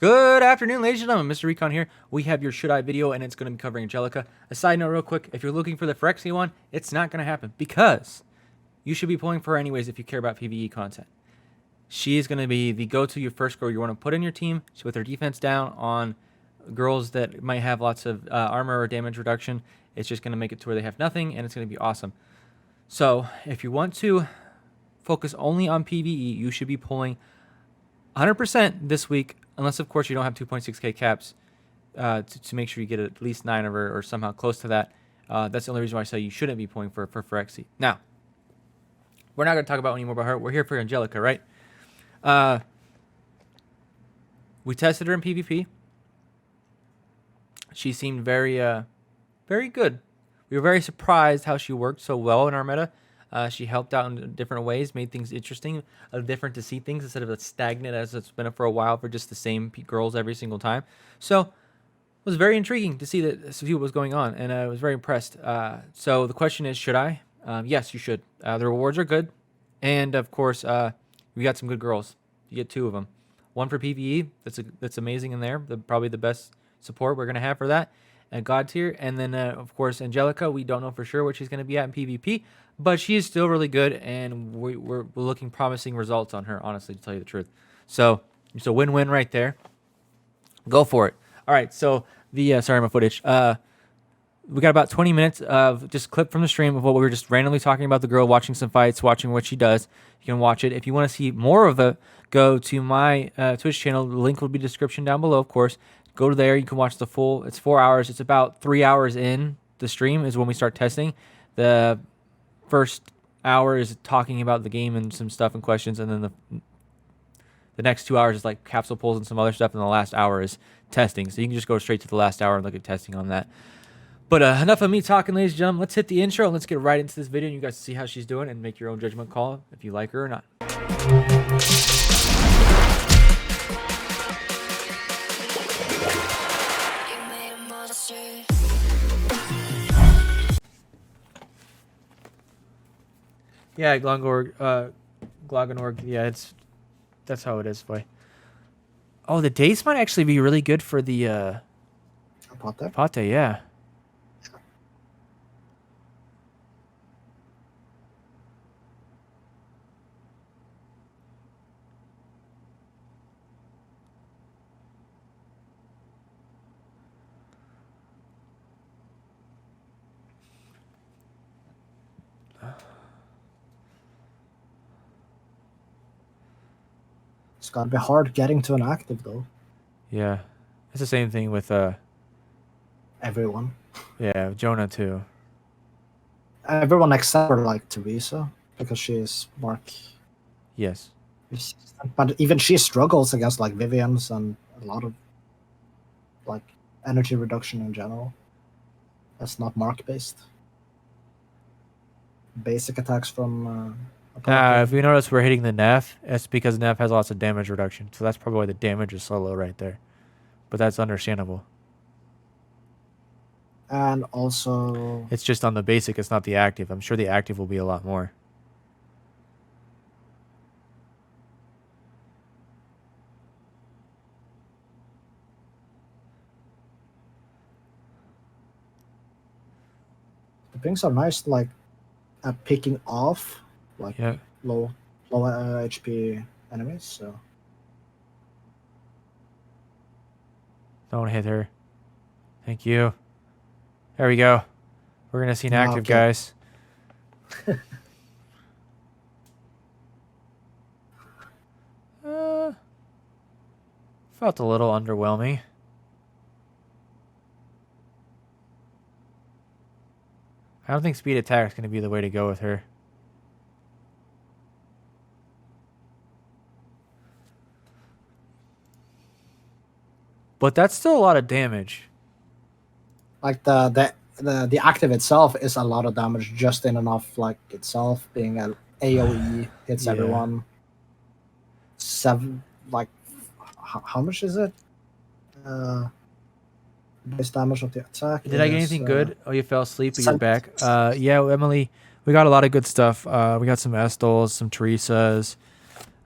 Good afternoon, ladies and gentlemen. MrRecon here. We have your Should I video, and it's going to be covering Angelica. A side note real quick, if you're looking for the Phyrexia one, it's not going to happen because you should be pulling for her anyways if you care about PvE content. She is going to be the go-to, your first girl you want to put in your team with her defense down on girls that might have lots of armor or damage reduction. It's just going to make it to where they have nothing, and it's going to be awesome. So if you want to focus only on PvE, you should be pulling 100% this week, unless of course you don't have 2.6k caps to make sure you get at least 9 of her or somehow close to that. That's the only reason why I say you shouldn't be pulling for Phyrexia. Now, we're not going to talk about any more about her. We're here for Angelica, right? We tested her in PvP. She seemed very good. We were very surprised how she worked so well in our meta. She helped out in different ways, made things interesting, different to see things instead of as stagnant as it's been for a while for just the same girls every single time. So it was very intriguing to see what was going on, and I was very impressed. So the question is, should I? Yes, you should. The rewards are good, and of course, we got some good girls. You get 2 of them. One for PvE, that's amazing in there. Probably the best support we're gonna have for that. God tier, and then of course Angelica. We don't know for sure what she's gonna be at in PvP, but she is still really good, and we're looking promising results on her. Honestly, to tell you the truth, so it's a win-win right there. Go for it. All right, so sorry, my footage. We got about 20 minutes of just clip from the stream of what we were just randomly talking about the girl, watching some fights, watching what she does. You can watch it. If you want to see more of it, go to my Twitch channel. The link will be in the description down below, of course. Go to there. You can watch the full. It's 4 hours. It's about 3 hours in the stream is when we start testing. The first hour is talking about the game and some stuff and questions, and then the next 2 hours is like capsule pulls and some other stuff, and the last hour is testing. So you can just go straight to the last hour and look at testing on that. But enough of me talking, ladies and gentlemen. Let's hit the intro and let's get right into this video, and you guys see how she's doing and make your own judgment call if you like her or not. Yeah, Glogonorg, yeah, that's how it is, boy. Oh, the dates might actually be really good for the Pate, yeah. It's gotta be hard getting to an active though. Yeah, it's the same thing with everyone. Yeah, Jonah too. Everyone except for like Teresa, because she is Mark. Yes. But even she struggles against like Vivian's and a lot of like energy reduction in general. That's not Mark based. Basic attacks from. If you notice we're hitting the Neff, it's because Neff has lots of damage reduction. So that's probably why the damage is so low right there. But that's understandable. And also... It's just on the basic, it's not the active. I'm sure the active will be a lot more. The things are nice, like, at picking off. Like low HP enemies, so don't hit her. Thank you. There we go. We're gonna see an active, guys. Felt a little underwhelming. I don't think speed attack is gonna be the way to go with her. But that's still a lot of damage. Like the active itself is a lot of damage just in and off like itself being an AoE hits everyone. 7 like how much is it? Base damage of the attack. Did I get anything good? Oh, you fell asleep, but you're back. Yeah, Emily, we got a lot of good stuff. We got some Estals, some Teresas.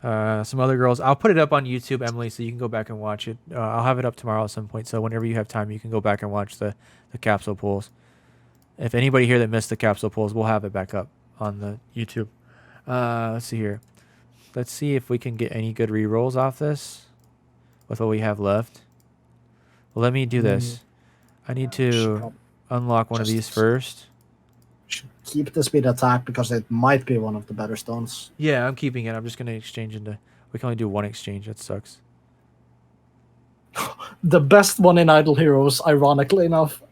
Some other girls. I'll put it up on YouTube, Emily, so you can go back and watch it. I'll have it up tomorrow at some point. So whenever you have time, you can go back and watch the capsule pulls. If anybody here that missed the capsule pulls, we'll have it back up on the YouTube. Let's see here. Let's see if we can get any good rerolls off this with what we have left. Well, let me do this. I need to unlock one of these first. Should keep the speed attack because it might be one of the better stones. Yeah, I'm keeping it. I'm just going to exchange into... We can only do one exchange. That sucks. The best one in Idle Heroes, ironically enough.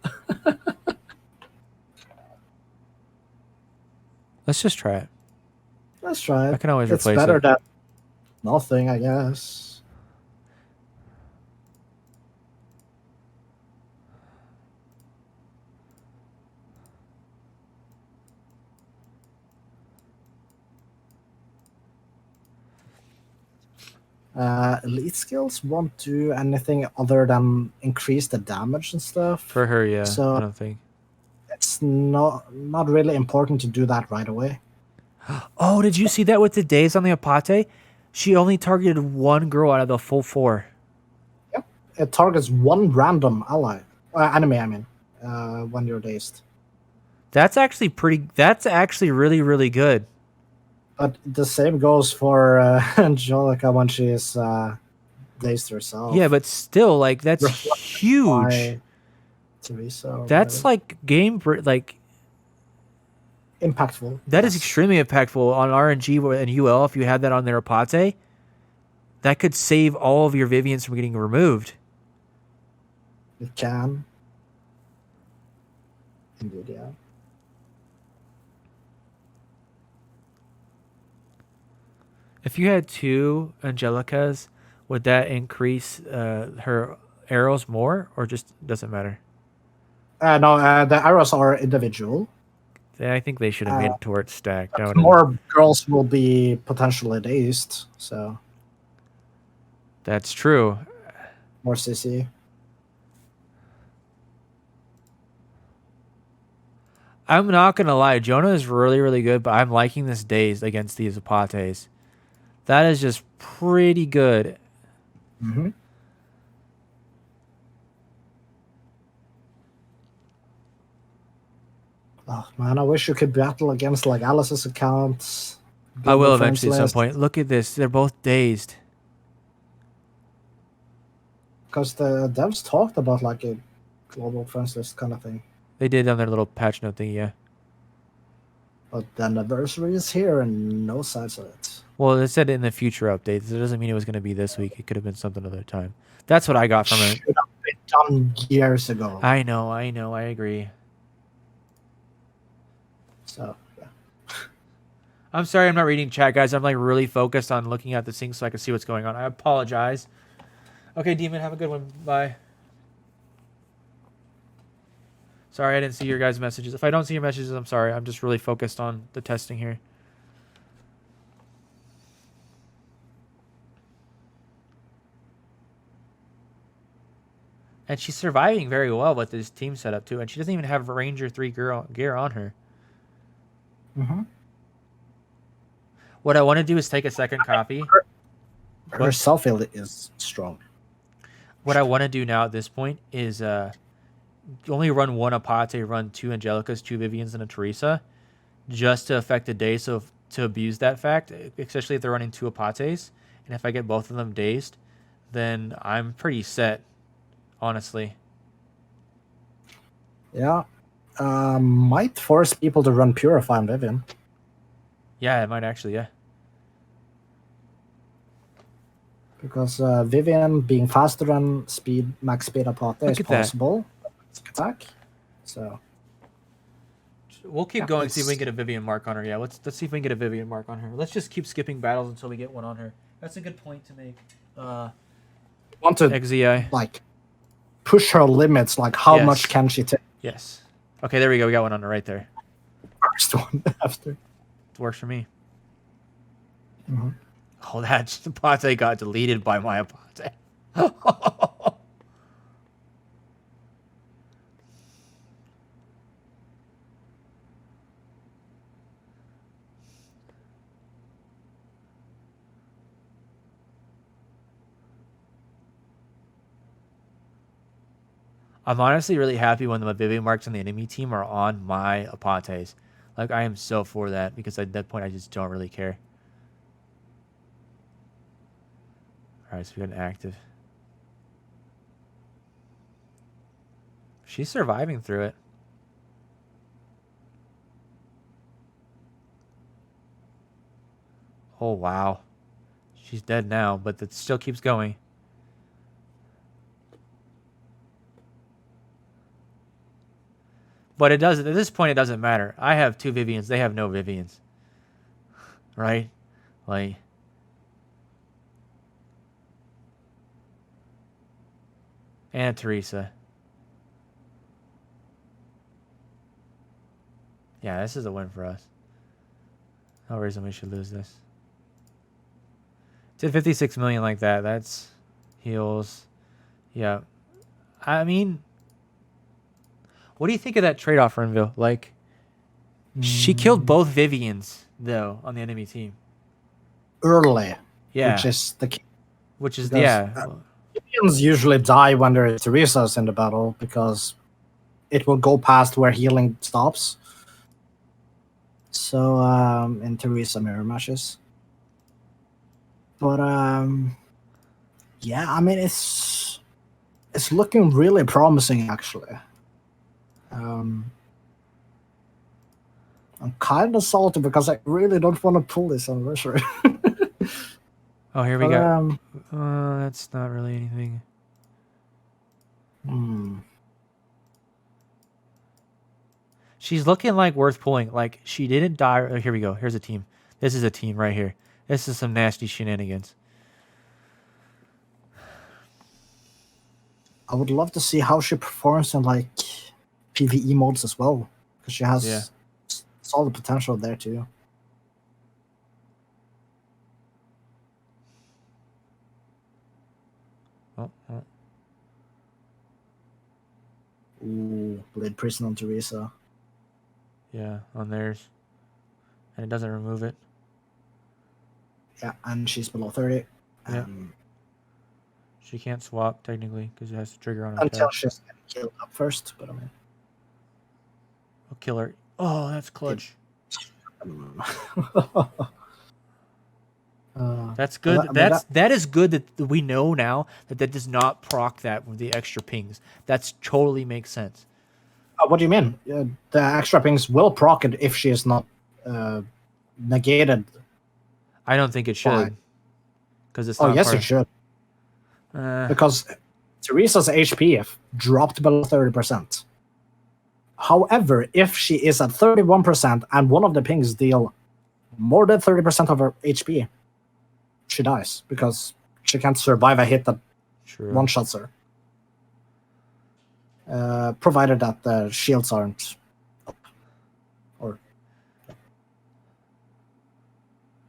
Let's just try it. Let's try it. I can always it's replace better it. than nothing, I guess. Elite skills won't do anything other than increase the damage and stuff. For her, yeah. So I don't think. it's not really important to do that right away. Oh, did you see that with the days on the Apate? She only targeted one girl out of the full 4. Yep. It targets one random ally. Enemy, I mean, when you're dazed. That's actually pretty... That's actually really, really good. But the same goes for Angelica when she is dazed herself. Yeah, but still, like, that's huge. By Teresa. That's like like impactful. That is extremely impactful on RNG and UL. If you had that on their Apate, that could save all of your Vivians from getting removed. It can. Indeed, yeah. If you had 2 Angelicas, would that increase her arrows more, or just doesn't matter? No, the arrows are individual. I think they should have made it to where it's stacked. More girls will be potentially dazed, so. That's true. More CC. I'm not going to lie. Jonah is really, really good, but I'm liking this dazed against these Apates. That is just pretty good. Mm-hmm. Oh man, I wish you could battle against like Alice's accounts. I will eventually at some point. Look at this. They're both dazed. Because the devs talked about like a global friends list kind of thing. They did on their little patch note thing, yeah. But the anniversary is here and no signs of it. Well, it said in the future updates. It doesn't mean it was going to be this week. It could have been something other time. That's what I got from it. Should have been done years ago. I know. I agree. So, yeah. I'm sorry I'm not reading chat, guys. I'm like really focused on looking at the thing so I can see what's going on. I apologize. Okay, Demon, have a good one. Bye. Sorry, I didn't see your guys' messages. If I don't see your messages, I'm sorry. I'm just really focused on the testing here. And she's surviving very well with this team setup, too. And she doesn't even have Ranger 3 gear on her. Mm-hmm. What I want to do is take a second copy. Her self-heal is strong. What I want to do now at this point is only run one Apate, run 2 Angelicas, 2 Vivians, and a Teresa, just to affect the day, so to abuse that fact, especially if they're running 2 Apates. And if I get both of them dazed, then I'm pretty set, honestly. Yeah. Might force people to run Purify on Vivian. Yeah, it might actually, yeah. Because Vivian being faster than max speed Apate is possible. Attack. So we'll keep going, see if we can get a Vivian mark on her. Yeah, let's see if we can get a Vivian mark on her. Let's just keep skipping battles until we get one on her. That's a good point to make. Want to XZI. like push her limits, like how much can she take? Yes. Okay, there we go. We got one on her right there. First one after. It works for me. Mm-hmm. Oh, that Apate got deleted by my Apate. I'm honestly really happy when the Vivian marks on the enemy team are on my Apates. Like, I am so for that, because at that point I just don't really care. Alright, so we got an active. She's surviving through it. Oh, wow. She's dead now, but it still keeps going. But it doesn't. At this point, it doesn't matter. I have 2 Vivians. They have no Vivians. Right? Like... And Teresa. Yeah, this is a win for us. No reason we should lose this. Did 56 million like that. That's heals. Yeah. I mean, what do you think of that trade-off, Renville? Like, she killed both Vivians, though, on the enemy team. Early, Yeah. which is the key. Which is, Because, yeah. Vivians usually die when there is Teresa's in the battle, because it will go past where healing stops. So, in Teresa mirror matches. But, yeah, I mean, it's looking really promising, actually. I'm kind of salty because I really don't want to pull this anniversary. Oh, here we go. That's not really anything. She's looking like worth pulling. Like, she didn't die. Oh, here we go. Here's a team. This is a team right here. This is some nasty shenanigans. I would love to see how she performs in, like, PvE modes as well, because she has solid potential there too. Ooh, Blade Prison on Teresa. Yeah, on theirs. And it doesn't remove it. Yeah, and she's below 30. Yeah. She can't swap, technically, because it has to trigger on her. Until she's getting killed up first, but I mean... I'll kill her. Oh, that's clutch. That's good. That is good that we know now that does not proc that with the extra pings. That's totally makes sense. What do you mean? The extra pings will proc it if she is not negated. I don't think it should. Because it's. Oh, yes, it should. Because Teresa's HP dropped below 30%. However, if she is at 31% and one of the pings deal more than 30% of her HP, she dies because she can't survive a hit that one-shots her. Provided that the shields aren't up.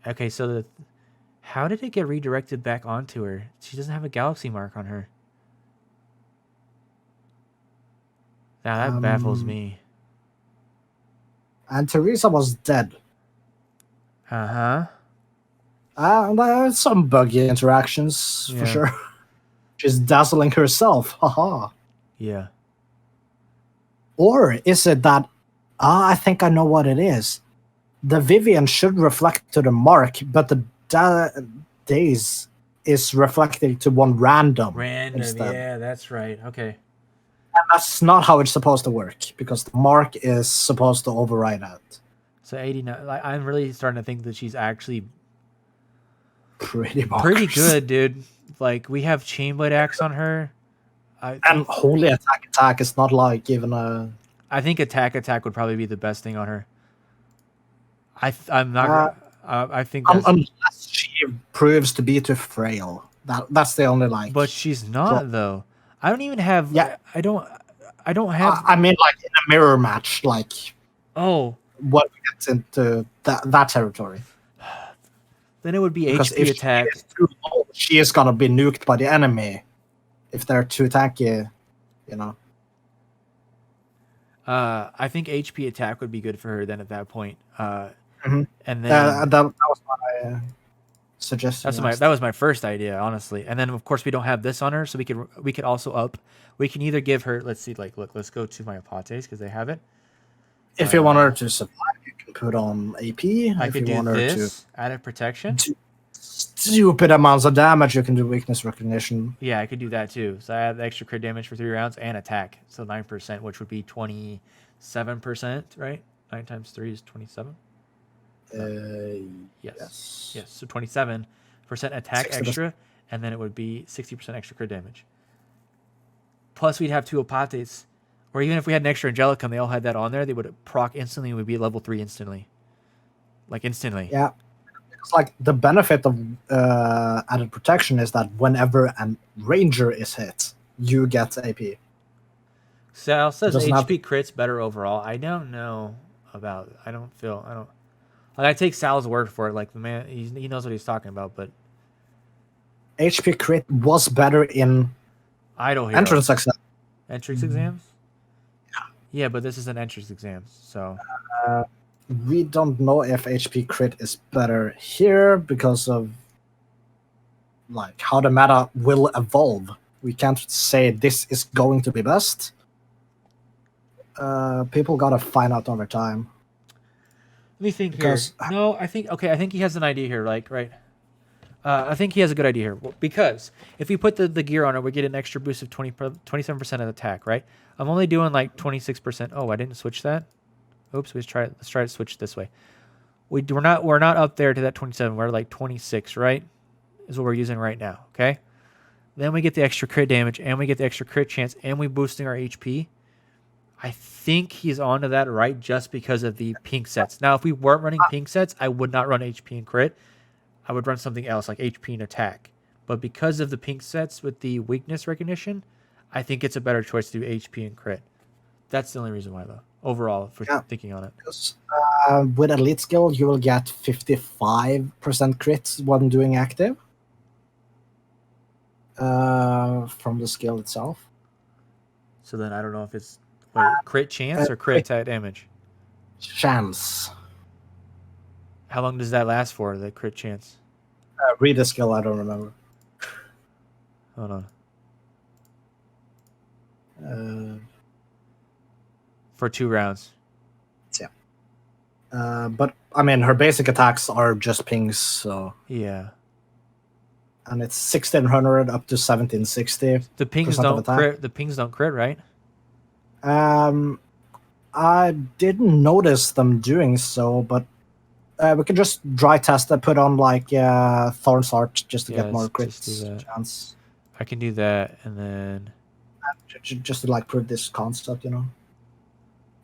Okay, so how did it get redirected back onto her? She doesn't have a galaxy mark on her. Now that baffles me. And Teresa was dead. Some buggy interactions, for sure. She's dazzling herself. Haha. Yeah. Or is it that... I think I know what it is. The Vivian should reflect to the mark, but the days is reflecting to one random instead. Yeah, that's right. Okay. And that's not how it's supposed to work, because the mark is supposed to override that. So 89. Like, I'm really starting to think that she's actually pretty good, dude. Like, we have Chainblade Axe on her. And Holy Attack is not like even a... I think Attack would probably be the best thing on her. I'm not... I think that's... Unless she proves to be too frail. That's the only, like... But she's not, though. I don't even have... Yeah. I don't have... I mean, like, in a mirror match, like... Oh. What gets into that territory. Then it would be because HP attack. She is gonna be nuked by the enemy. If they're too tanky, you know. I think HP attack would be good for her then at that point. And then that was my suggestion. That was my first idea, honestly. And then of course we don't have this on her, so we could also up. We can either give her. Let's see. Like, look. Let's go to my Apates because they have it. If you want her to survive, you can put on AP. I if could you do want this. her to Added protection. do stupid amounts of damage, you can do weakness recognition. Yeah, I could do that too. So I have the extra crit damage for 3 rounds and attack. So 9%, which would be 27%, right? 9 times 3 is 27. Yes. Yes. So 27% attack 60%. extra, and then it would be 60% extra crit damage. Plus, we'd have 2 Apates. Or even if we had an extra Angelica and they all had that on there, they would proc instantly and we'd be level 3 instantly. Like, instantly. Yeah. It's like the benefit of added protection is that whenever a ranger is hit, you get AP. Sal says HP crits better overall. I don't know about. I don't. Like, I take Sal's word for it. Like, the man, he knows what he's talking about. But HP crit was better in Idle Hero. entrance exam. Entrance exams. Yeah, but this is an entrance exam, so. We don't know if HP crit is better here because of like how the meta will evolve. We can't say this is going to be best. People gotta find out over time. Let me think here. No, I think he has an idea here. Like, right. I think he has a good idea here. Well, because if we put the gear on it, we get an extra boost of 27% of attack, right? I'm only doing like 26%. Oh, I didn't switch that. Oops, let's try to switch this way. We're not up there to that 27. We're like 26, right? Is what we're using right now, okay? Then we get the extra crit damage and we get the extra crit chance and we boosting our HP. I think he's onto that, right? Just because of the pink sets. Now, if we weren't running pink sets, I would not run HP and crit. I would run something else like HP and attack. But because of the pink sets with the weakness recognition, I think it's a better choice to do HP and crit. That's the only reason why, though. Overall, for thinking on it. Because, with elite skill, you will get 55% crits when doing active from the skill itself. So then I don't know if it's crit chance or crit attack damage. Chance. How long does that last for? The crit chance. Read the skill. I don't remember. Hold on. For 2 rounds. Yeah. But I mean, her basic attacks are just pings, so yeah. And it's 1600 up to 1760. The pings don't crit. The pings don't crit, right? I didn't notice them doing so, but we could just dry test and put on like Thorn's Heart just to get more crit chance. I can do that, and then just to like prove this concept, you know.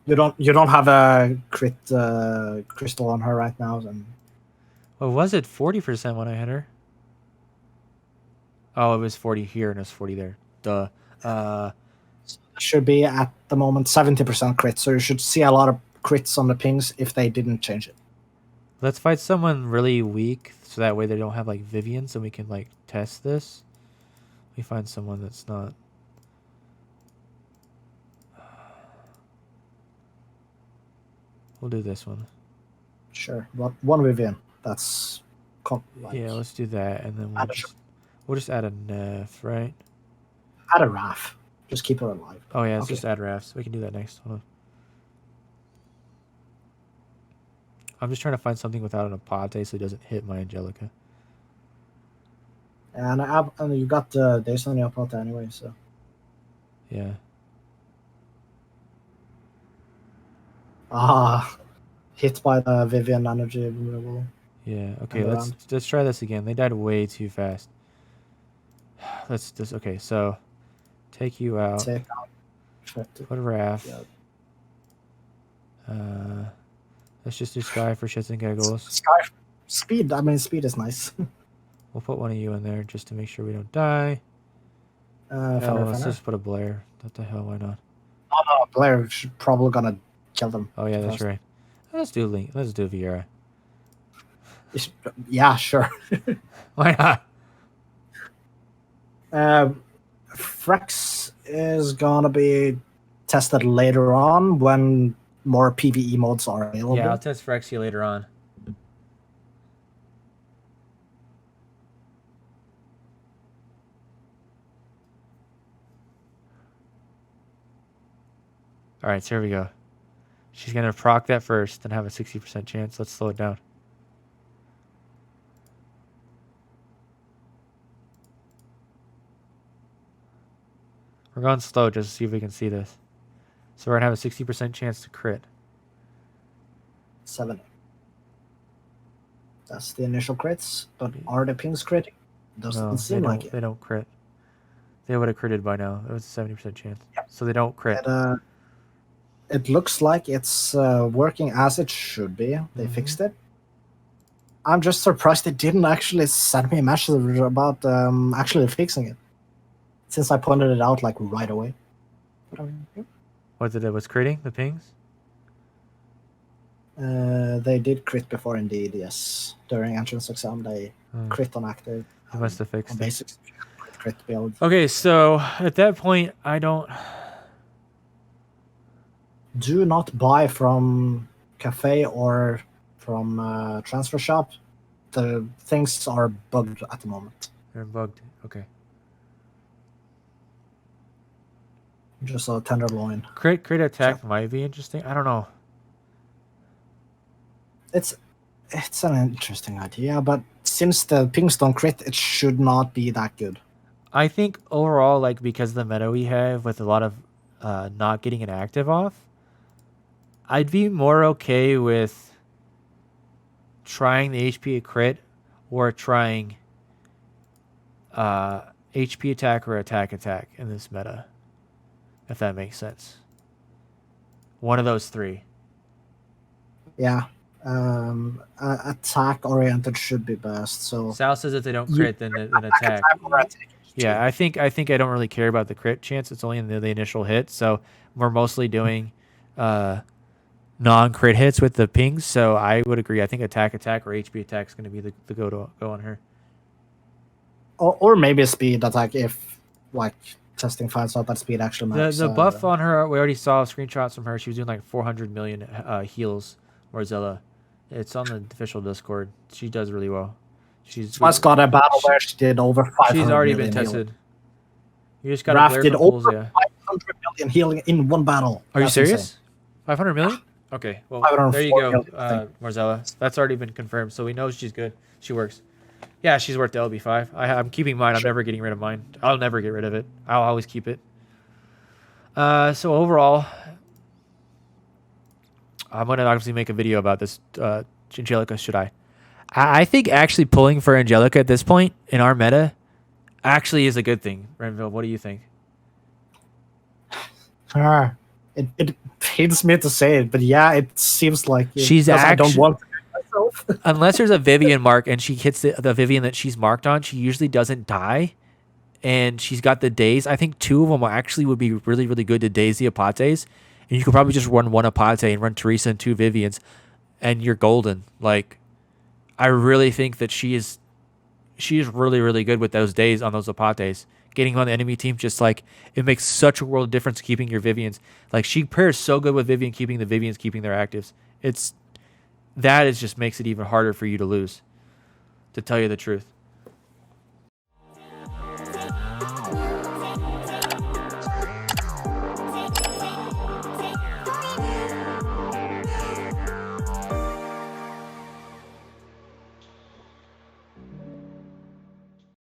You don't have a crit crystal on her right now, then. Well, was it 40% when I hit her? Oh, it was 40 here and it was 40 there. Duh. Should be at the moment 70% crit, so you should see a lot of crits on the pings if they didn't change it. Let's fight someone really weak, so that way they don't have like Vivian, so we can like test this. We find someone that's not. We'll do this one. Sure. One Vivian. That's. Yeah, let's do that, and then we'll just add a Neff, right? Add a Raph. Just keep her alive. Oh yeah, let's just add Rafs. We can do that next. Hold on. I'm just trying to find something without an Apate so it doesn't hit my Angelica. And you got the Days on your Apate anyway, so. Yeah. Hit by the Vivian energy removal. Yeah. Okay. Let's try this again. They died way too fast. Okay. So, take you out. Put a Raph. Yeah. Let's just do Sky for shits and giggles. Sky speed. I mean, speed is nice. We'll put one of you in there just to make sure we don't die. Let's just put a Blair. What the hell? Why not? Oh no, Blair should probably gonna kill them. Oh yeah, that's right. Let's do Link. Let's do Viera. Yeah, sure. Why not? Frex is gonna be tested later on when more PvE modes are available. Yeah, I'll test Frexia later on. All right, so here we go. She's going to proc that first and have a 60% chance. Let's slow it down. We're going slow just to see if we can see this. So we're going to have a 60% chance to crit. 70. That's the initial crits, but are the pings critting? Doesn't seem like it. They don't crit. They would have critted by now. It was a 70% chance. Yep. So they don't crit. It looks like it's working as it should be. They fixed it. I'm just surprised they didn't actually send me a message about actually fixing it, since I pointed it out like right away. What did it was critting the pings? They did crit before, indeed. Yes, during entrance exam they crit on active. They must have fixed basics crit build. Okay, so at that point, do not buy from cafe or from transfer shop. The things are bugged at the moment. They're bugged. Okay. Just a tenderloin. Crit attack might be interesting. I don't know. It's an interesting idea, but since the pings don't crit, it should not be that good. I think overall, like, because of the meta we have with a lot of not getting an active off, I'd be more okay with trying the HP crit or trying HP attack or attack in this meta, if that makes sense. One of those three. Yeah. Attack oriented should be best. So Sal says if they don't crit, then attack. Yeah, I think I don't really care about the crit chance. It's only in the initial hit, so we're mostly doing non-crit hits with the pings. So I would agree. I think attack or HP attack is going to be the go on her. Or maybe a speed attack if like testing finds out that speed actually matters. The buff on her, we already saw screenshots from her. She was doing like 400 million heals. Morzella. It's on the official Discord. She does really well. She's got a battle where she did over 500 She's already been tested. Healing. You just got to did over 500 million healing in one battle. Are you serious? 500 million? Okay. Well, there you go, Morzella. That's already been confirmed, so we know she's good. She works. Yeah, she's worth the LB5. I'm keeping mine. I'm never getting rid of mine. I'll never get rid of it. I'll always keep it. So overall, I'm going to obviously make a video about this. Angelica, should I? I think actually pulling for Angelica at this point in our meta actually is a good thing. Renville, what do you think? It pains me to say it, but yeah, it seems like she's I don't want to myself. Unless there's a Vivian mark and she hits the Vivian that she's marked on, she usually doesn't die. And she's got the days. I think 2 of them actually would be really, really good to daze the Apates. And you could probably just run 1 Apate and run Teresa and 2 Vivians, and you're golden. Like, I really think that she is really, really good with those days on those Apates. Getting on the enemy team, just like, it makes such a world of difference keeping your Vivians. Like, she pairs so good with Vivian, keeping the Vivians, keeping their actives. That just makes it even harder for you to lose, to tell you the truth.